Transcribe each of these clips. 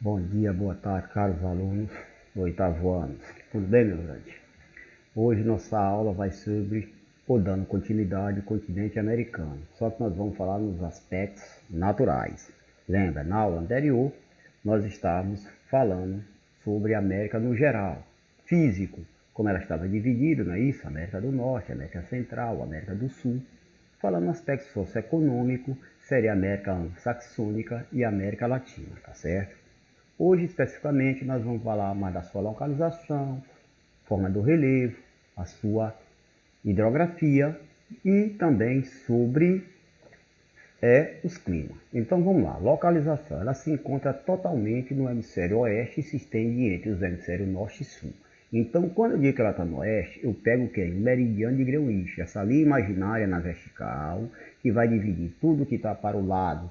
Bom dia, boa tarde, caros alunos do oitavo ano. Tudo bem, meu grande? Hoje nossa aula vai sobre, ou dando continuidade, o continente americano. Só que nós vamos falar nos aspectos naturais. Lembra, na aula anterior, nós estávamos falando sobre a América no geral, físico, como ela estava dividida, não é isso? América do Norte, América Central, América do Sul. Falando no aspecto socioeconômico, seria a América anglo-saxônica e a América Latina, tá certo? Hoje, especificamente, nós vamos falar mais da sua localização, forma do relevo, a sua hidrografia e também sobre os climas. Então vamos lá, localização, ela se encontra totalmente no hemisfério oeste e se estende entre os hemisférios norte e sul. Então, quando eu digo que ela está no oeste, eu pego o que? O meridiano de Greenwich, essa linha imaginária na vertical, que vai dividir tudo que está para o lado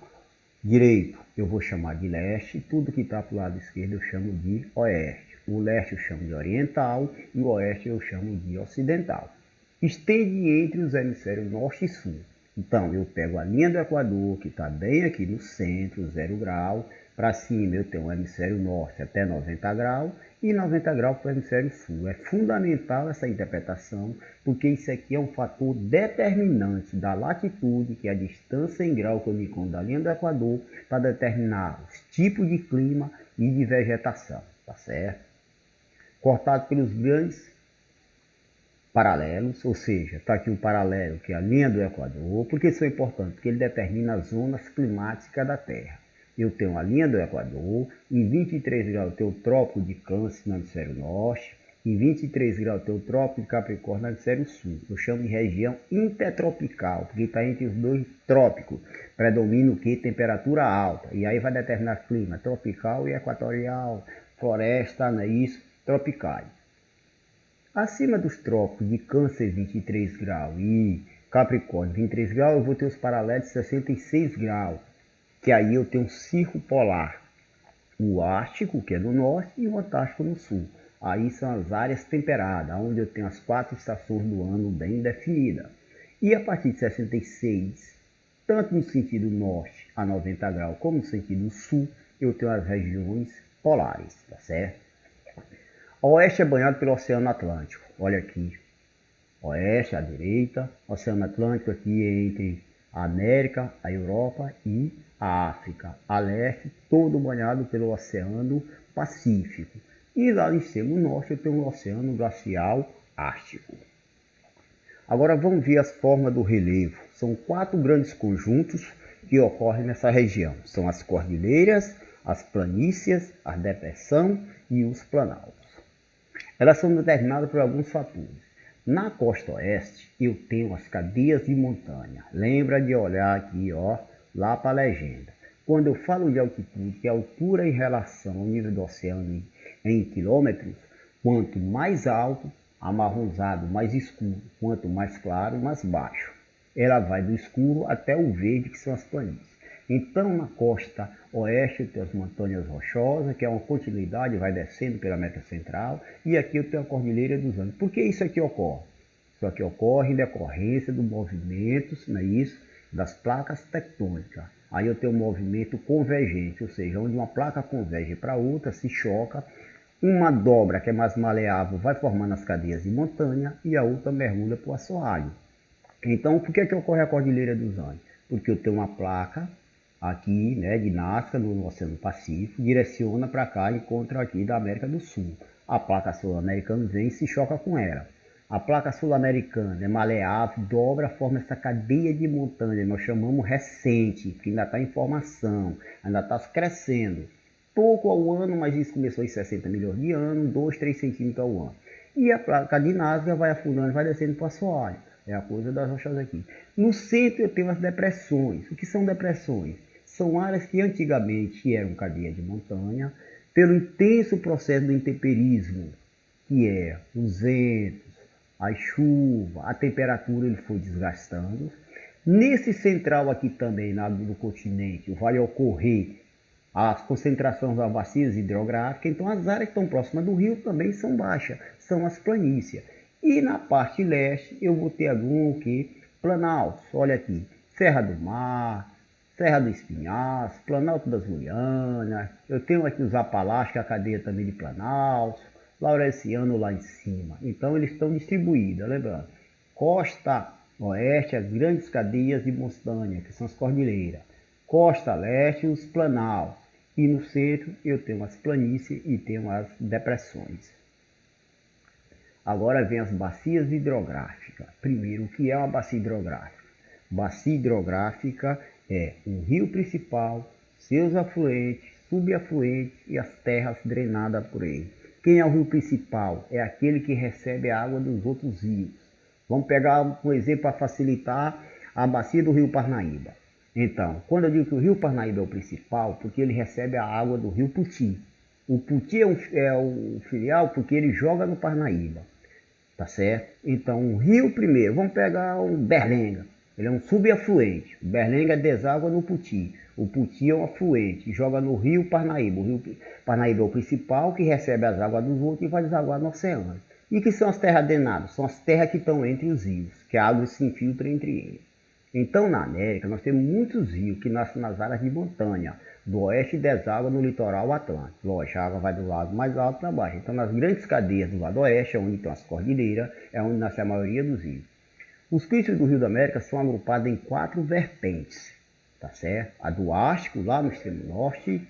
direito eu vou chamar de leste, tudo que está para o lado esquerdo eu chamo de oeste. O leste eu chamo de oriental e o oeste eu chamo de ocidental. Estende entre os hemisférios norte e sul. Então eu pego a linha do Equador, que está bem aqui no centro, 0 grau, para cima eu tenho o hemisfério norte até 90 graus e 90 graus para o hemisfério sul. É fundamental essa interpretação, porque isso aqui é um fator determinante da latitude, que é a distância em grau que eu me encontro da linha do Equador, para determinar os tipos de clima e de vegetação, tá certo? Cortado pelos grandes paralelos, ou seja, está aqui o paralelo, que é a linha do Equador. Por que isso é importante? Porque ele determina as zonas climáticas da Terra. Eu tenho a linha do Equador, em 23 graus eu tenho o Trópico de Câncer no hemisfério norte, em 23 graus eu tenho o Trópico de Capricórnio no hemisfério sul. Eu chamo de região intertropical, porque está entre os dois trópicos. Predomina o que? Temperatura alta. E aí vai determinar clima tropical e equatorial, floresta, não é isso? Tropicais. Acima dos trópicos de Câncer 23 graus e Capricórnio 23 graus, eu vou ter os paralelos de 66 graus, que aí eu tenho um círculo polar, o Ártico, que é no norte, e o Antártico no sul. Aí são as áreas temperadas, onde eu tenho as 4 estações do ano bem definidas. E a partir de 66, tanto no sentido norte a 90 graus, como no sentido sul, eu tenho as regiões polares, tá certo? O oeste é banhado pelo Oceano Atlântico. Olha aqui. Oeste à direita, Oceano Atlântico aqui entre a América, a Europa e a África. A leste, todo banhado pelo Oceano Pacífico. E lá em cima, no norte, eu tenho o Oceano Glacial Ártico. Agora vamos ver as formas do relevo. São 4 grandes conjuntos que ocorrem nessa região. São as cordilheiras, as planícies, a depressão e os planaltos. Elas são determinadas por alguns fatores. Na costa oeste, eu tenho as cadeias de montanha. Lembra de olhar aqui, ó, lá para a legenda. Quando eu falo de altitude, que é a altura em relação ao nível do oceano em quilômetros, quanto mais alto, amarronzado, mais escuro. Quanto mais claro, mais baixo. Ela vai do escuro até o verde, que são as planícies. Então, na costa oeste, eu tenho as montanhas rochosas, que é uma continuidade, vai descendo pela América Central, e aqui eu tenho a Cordilheira dos Andes. Por que isso aqui ocorre? Isso aqui ocorre em decorrência dos movimentos, não é isso? Das placas tectônicas. Aí eu tenho um movimento convergente, ou seja, onde uma placa converge para outra, se choca, uma dobra que é mais maleável vai formando as cadeias de montanha e a outra mergulha para o assoalho. Então, por que ocorre a Cordilheira dos Andes? Porque eu tenho uma placa aqui, né, de Nazca, no Oceano Pacífico, direciona para cá e encontra aqui da América do Sul. A placa sul-americana vem e se choca com ela. A placa sul-americana é maleável, dobra, forma essa cadeia de montanha, nós chamamos recente, que ainda está em formação, ainda está crescendo. Pouco ao ano, mas isso começou em 60 milhões de anos, 2, 3 centímetros ao ano. E a placa de Nazca vai afundando, vai descendo para o assoalho. É a coisa das rochas aqui. No centro eu tenho as depressões. O que são depressões? São áreas que antigamente eram cadeia de montanha, pelo intenso processo do intemperismo, que é os ventos, a chuva, a temperatura, ele foi desgastando. Nesse central aqui também, no continente, vai ocorrer as concentrações das bacias hidrográficas, então as áreas que estão próximas do rio também são baixas, são as planícies. E na parte leste eu vou ter algum que planaltos, olha aqui, Serra do Mar, Serra do Espinhaço, Planalto das Guianas, eu tenho aqui os Apalaches, que é a cadeia também de Planalto, Laureciano lá em cima. Então eles estão distribuídos, lembrando. Costa Oeste, as grandes cadeias de montanha, que são as cordilheiras. Costa Leste, os Planaltos. E no centro eu tenho as planícies e tenho as depressões. Agora vem as bacias hidrográficas. Primeiro, o que é uma bacia hidrográfica? Bacia hidrográfica é o rio principal, seus afluentes, subafluentes e as terras drenadas por ele. Quem é o rio principal? É aquele que recebe a água dos outros rios. Vamos pegar um exemplo para facilitar a bacia do rio Parnaíba. Então, quando eu digo que o rio Parnaíba é o principal, porque ele recebe a água do rio Puti. O Puti é o filial porque ele joga no Parnaíba, tá certo? Então, o rio primeiro, vamos pegar o Berlenga. Ele é um subafluente. O Berlenga deságua no Puti. O Puti é um afluente, joga no rio Parnaíba. O rio Parnaíba é o principal, que recebe as águas dos outros e vai desaguar no oceano. E que são as terras drenadas? São as terras que estão entre os rios, que a água se infiltra entre eles. Então, na América, nós temos muitos rios que nascem nas áreas de montanha, do oeste e deságua no litoral atlântico. Lógico, a água vai do lado mais alto para baixo. Então, nas grandes cadeias do lado oeste, onde estão as cordilheiras, é onde nasce a maioria dos rios. Os cursos do Rio da América são agrupados em 4 vertentes, tá certo? A do Ártico, lá no extremo norte,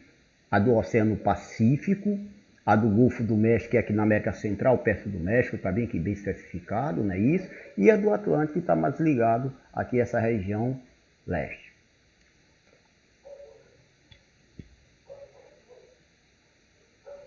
a do Oceano Pacífico, a do Golfo do México, que é aqui na América Central, perto do México, está bem especificado, não é isso? E a do Atlântico, que está mais ligado aqui a essa região leste.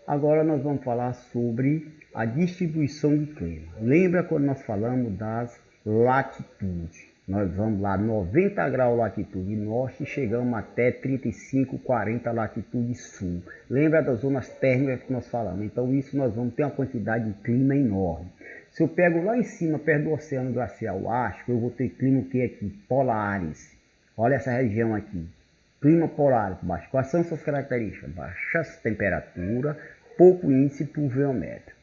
Agora nós vamos falar sobre a distribuição de clima. Lembra quando nós falamos das latitudes? Nós vamos lá 90 graus latitude norte e chegamos até 35, 40 latitude sul. Lembra das zonas térmicas que nós falamos? Então isso nós vamos ter uma quantidade de clima enorme. Se eu pego lá em cima, perto do Oceano Glacial Ártico, eu vou ter clima o que aqui? Polares. Olha essa região aqui. Clima polar baixo. Quais são suas características? Baixas temperaturas, pouco índice pluviométrico.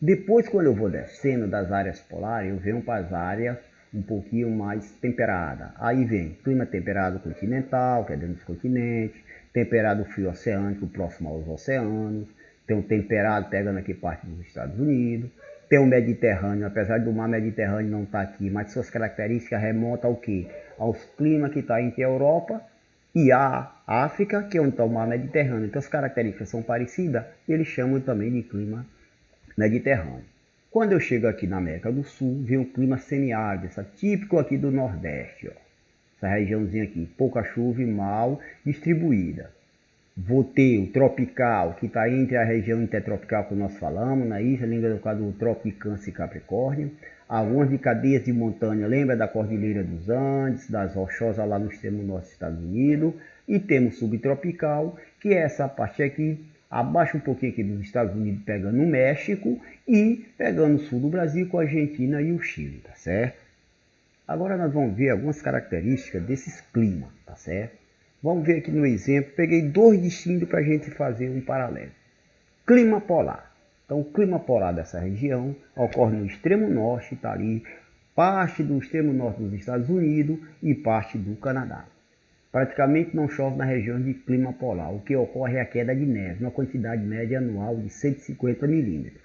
Depois, quando eu vou descendo das áreas polares, eu venho para as áreas um pouquinho mais temperadas. Aí vem clima temperado continental, que é dentro dos continentes, temperado frio oceânico, próximo aos oceanos, tem um temperado pegando aqui parte dos Estados Unidos, tem o Mediterrâneo, apesar do mar Mediterrâneo não estar aqui, mas suas características remontam ao quê? Aos climas que está entre a Europa e a África, que é onde está o mar Mediterrâneo. Então as características são parecidas, eles chamam também de clima Mediterrâneo. Quando eu chego aqui na América do Sul, vem um clima semiárido, típico aqui do Nordeste, ó. Essa regiãozinha aqui, pouca chuva e mal distribuída. Vou ter o tropical, que está entre a região intertropical que nós falamos, na ilha, lembra do caso do Trópico Câncer e Capricórnio. Algumas de cadeias de montanha, lembra da Cordilheira dos Andes, das rochosas lá no extremo norte dos Estados Unidos. E temos subtropical, que é essa parte aqui, abaixo um pouquinho aqui dos Estados Unidos, pegando o México e pegando o sul do Brasil com a Argentina e o Chile, tá certo? Agora nós vamos ver algumas características desses climas, tá certo? Vamos ver aqui no exemplo, peguei 2 distintos para a gente fazer um paralelo. Clima polar. Então o clima polar dessa região ocorre no extremo norte, está ali, parte do extremo norte dos Estados Unidos e parte do Canadá. Praticamente não chove na região de clima polar. O que ocorre é a queda de neve, uma quantidade média anual de 150 milímetros.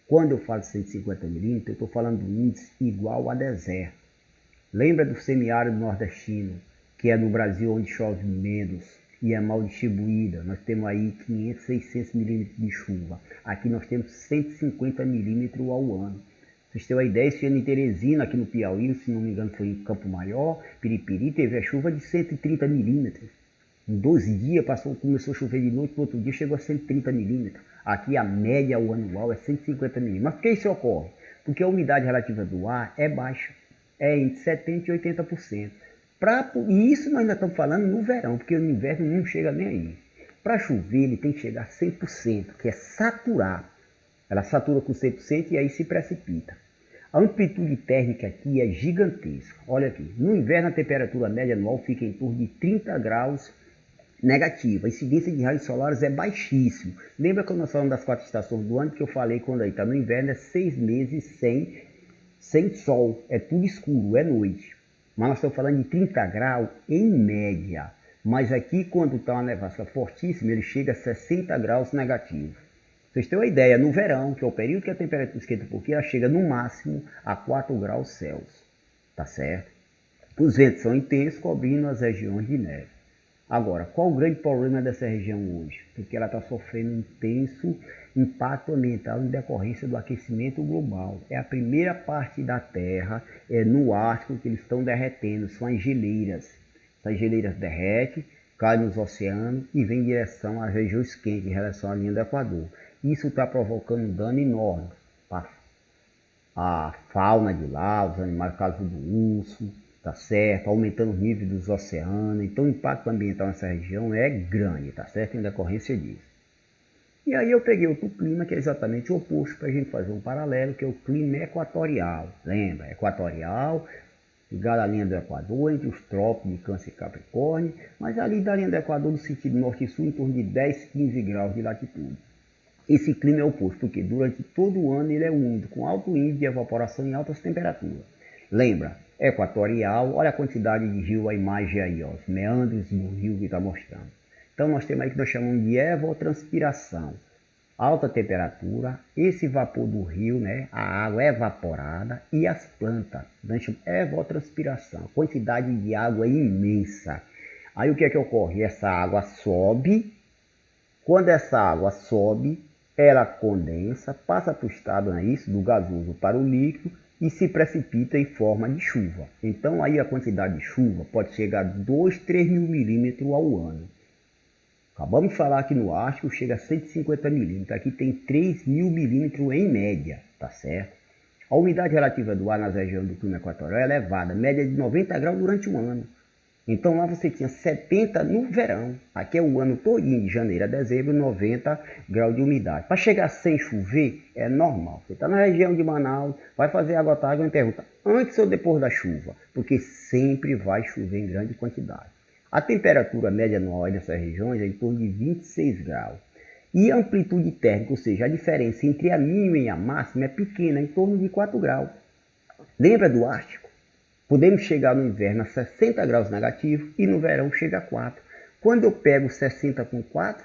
Quando eu falo 150 milímetros, eu estou falando do índice igual a deserto. Lembra do semiárido nordestino, que é no Brasil onde chove menos e é mal distribuída? Nós temos aí 500, 600 milímetros de chuva. Aqui nós temos 150 milímetros ao ano. Vocês têm uma ideia, esse ano em Teresina, aqui no Piauí, se não me engano foi em Campo Maior, Piripiri, teve a chuva de 130 milímetros. Em 12 dias começou a chover de noite, no outro dia chegou a 130 milímetros. Aqui a média o anual é 150 milímetros. Mas por que isso ocorre? Porque a umidade relativa do ar é baixa, é entre 70% e 80%. E isso nós ainda estamos falando no verão, porque no inverno não chega nem aí. Para chover ele tem que chegar a 100%, que é saturar. Ela satura com 100% e aí se precipita. A amplitude térmica aqui é gigantesca. Olha aqui, no inverno a temperatura média anual fica em torno de 30 graus negativa. A incidência de raios solares é baixíssimo. Lembra quando nós falamos das 4 estações do ano que eu falei quando aí está no inverno é 6 meses sem sol, é tudo escuro, é noite. Mas nós estamos falando de 30 graus em média. Mas aqui, quando está uma nevasca fortíssima, ele chega a 60 graus negativos. Vocês têm uma ideia, no verão, que é o período que a temperatura esquenta um pouquinho, ela chega no máximo a 4 graus Celsius. Tá certo? Os ventos são intensos, cobrindo as regiões de neve. Agora, qual o grande problema dessa região hoje? Porque ela está sofrendo um intenso impacto ambiental em decorrência do aquecimento global. É a primeira parte da Terra, no Ártico, que eles estão derretendo, são as geleiras. Essas geleiras derretem, caem nos oceanos e vêm em direção às regiões quentes, em relação à linha do Equador. Isso está provocando um dano enorme para a fauna de lá, os animais, caso do urso, tá certo? Aumentando o nível dos oceanos. Então o impacto ambiental nessa região é grande, tá certo? Em decorrência disso. E aí eu peguei outro clima que é exatamente o oposto para a gente fazer um paralelo, que é o clima equatorial. Lembra? Equatorial, ligado à linha do Equador, entre os trópicos de Câncer e Capricórnio, mas ali da linha do Equador no sentido norte e sul, em torno de 10, 15 graus de latitude. Esse clima é oposto, porque durante todo o ano ele é úmido, com alto índice de evaporação e altas temperaturas. Lembra? Equatorial, olha a quantidade de rio, a imagem aí, ó, os meandros do rio que está mostrando. Então nós temos aí que nós chamamos de evotranspiração. Alta temperatura, esse vapor do rio, né, a água é evaporada e as plantas, nós chamamos evotranspiração. A quantidade de água é imensa. Aí o que é que ocorre? Essa água sobe, quando essa água sobe, ela condensa, passa para o estado, não é isso, do gasoso para o líquido e se precipita em forma de chuva. Então aí a quantidade de chuva pode chegar a 2, 3 mil milímetros ao ano. Acabamos de falar que no Ártico chega a 150 milímetros, aqui tem 3 mil milímetros em média, tá certo? A umidade relativa do ar nas regiões do clima equatorial é elevada, média de 90 graus durante o ano. Então lá você tinha 70 no verão, aqui é o ano todinho, de janeiro a dezembro, 90 graus de umidade. Para chegar sem chover é normal. Você está na região de Manaus, vai fazer água tarde, me pergunta, antes ou depois da chuva? Porque sempre vai chover em grande quantidade. A temperatura média anual dessas regiões é em torno de 26 graus. E a amplitude térmica, ou seja, a diferença entre a mínima e a máxima é pequena, em torno de 4 graus. Lembra do Ártico? Podemos chegar no inverno a 60 graus negativos e no verão chega a 4. Quando eu pego 60 com 4,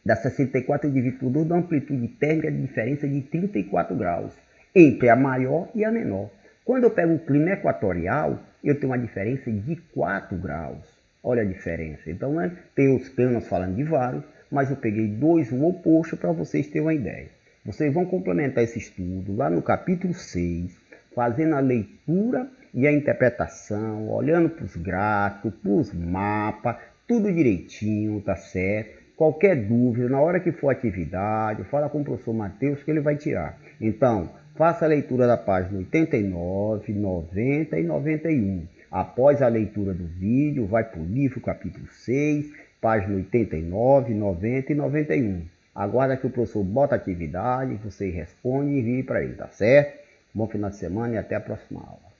dá 64 eu divido por 2, dá uma amplitude térmica de diferença de 34 graus entre a maior e a menor. Quando eu pego o clima equatorial, eu tenho uma diferença de 4 graus. Olha a diferença. Então, né, tem os planos falando de vários, mas eu peguei dois, o oposto, para vocês terem uma ideia. Vocês vão complementar esse estudo lá no capítulo 6, fazendo a leitura e a interpretação, olhando para os gráficos, para os mapas, tudo direitinho, tá certo? Qualquer dúvida, na hora que for atividade, fala com o professor Matheus que ele vai tirar. Então, faça a leitura da página 89, 90 e 91. Após a leitura do vídeo, vai para o livro capítulo 6, página 89, 90 e 91. Aguarda que o professor bota a atividade, você responde e envie para ele, tá certo? Bom final de semana e até a próxima aula.